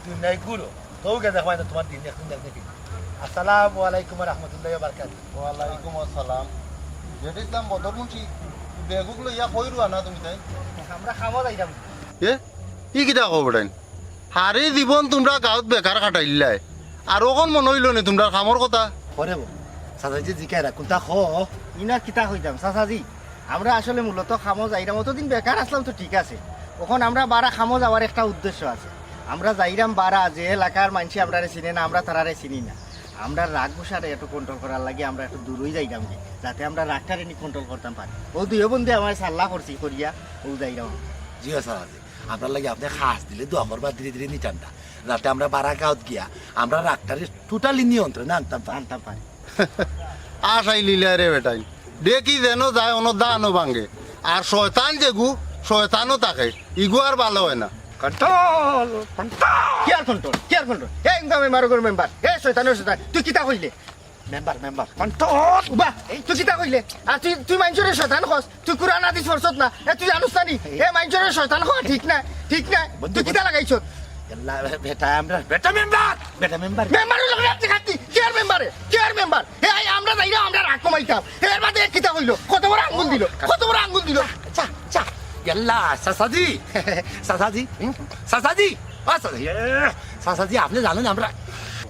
তুই নাই গুরু তোকে দেখবাই না তোমার দিন এখন দেখবি আসসালামু আলাইকুম রহমতুল্লাহ বারকাত ওয়ালাইকুম আসসালাম যেটিলাম বদরমুন্সি বেগুগুলো ইয়া কইরু না তুমি তাই আমরা খাওয়া যাইতাম এ ই কিটা খবরাইন হারে জীবন তোমরা গাঁত বেকার কাটাইলাই আর ওখন মনে হইল নি তোমরা কামর কথা পরে সাজাইজি জিকাই রাখুন তা খ ইনা কিতা হইতাম চাচাজি আমরা আসলে মূলত খামো যাইরাম অতদিন বেকার আসলাম তো ঠিক আছে তখন আমরা বারা খামো যাওয়ার একটা উদ্দেশ্য আছে আমরা যাইরাম বারা যে এলাকার মানুষ আমরা চিনে না আমরা তারারে চিনি না আমরা রাগ বসারে একটু কন্ট্রোল করার লাগে আমরা একটু দূরই যাইরাম যে যাতে আমরা রাগটারে নি কন্ট্রোল করতাম পারি ও দুই বন্ধু আমার সাল্লা করছি করিয়া ও যাইরাম জি সাজাজি আপনার লাগে আপনি খাস দিলে দোয়া করবা ধীরে ধীরে নিতাম না যাতে আমরা বারা গাঁত গিয়া আমরা রাগটারে টোটালি নিয়ন্ত্রণে আনতাম পারি আশাই লিলা রে বেটাই দেখি যেন যায় অন দানো ভাঙ্গে আর শয়তান যেগু শয়তানও থাকে ইগু আর ভালো হয় না কন্ট্রোল কেয়ার কন্ট্রোল এই মেম্বার মেম্বার এ শয়তানের শয়তান তুই কিতা কইলে মেম্বার কন্ট্রোল উবা তুই কিতা কইলে আর তুই মাইনজরে শয়তান খস তুই কুরআন হাদিস পড়ছত না এ তুই জানোস না নি এ মাইনজরে শয়তান খস ঠিক না তুই কিতা লাগাইছ আল্লাহ বেটা আমরা বেটা মেম্বার মেম্বারের লগে আপনি খাতি কেয়ার মেম্বার এ আই আমরা যাইরা আমরা রাগ কমাইতাম এর বাদে কিতা কইলো কত বড় আঙ্গুল দিল চা চা ইয়াল্লা সাসাজি সাসাজি আপনি জানেন আমরা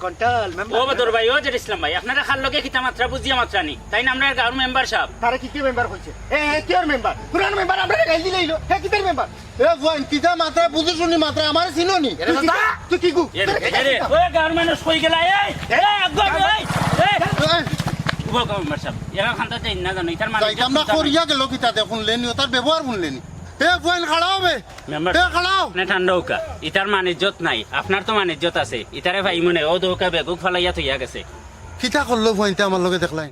কন্ট্রোল ও বদর ভাই ও জের ইসলাম ভাই আপনারা খাল লগে খিতা মাত্রা বুঝিয়া মাত্রা নি তাই না আমরা গাঁর মেম্বার সাহেব তারা কি মেম্বার কইছে এ কেয়ার মেম্বার কুরআন মেম্বার আমরা গাইলি লইলো হে কিতার মেম্বার এ বোন কিতা মাত্রা বুঝি শুনি মাত্রা আমার চিনো নি তুই কি গু এরে ও গাঁর মানুষ কই গেলা এই আগে এই উবা মেম্বার সাহেব এরা খান্তা চাই না জানো ইতার মানে যাইতাম না করিয়া গেল কিতা দেখুন লেনি তার ব্যবহার শুনলেনি এ বোন খাড়াও বে মেম্বার এ খাড়াও না ঠান্ডা হোকা ইতার মান ইজ্জত নাই আপনার তো মান ইজ্জত আছে ইতারে ভাই মনে ও দোকা বেগুক ফলাইয়া থইয়া গেছে কিতা করলো বোনটা আমার লগে দেখলাই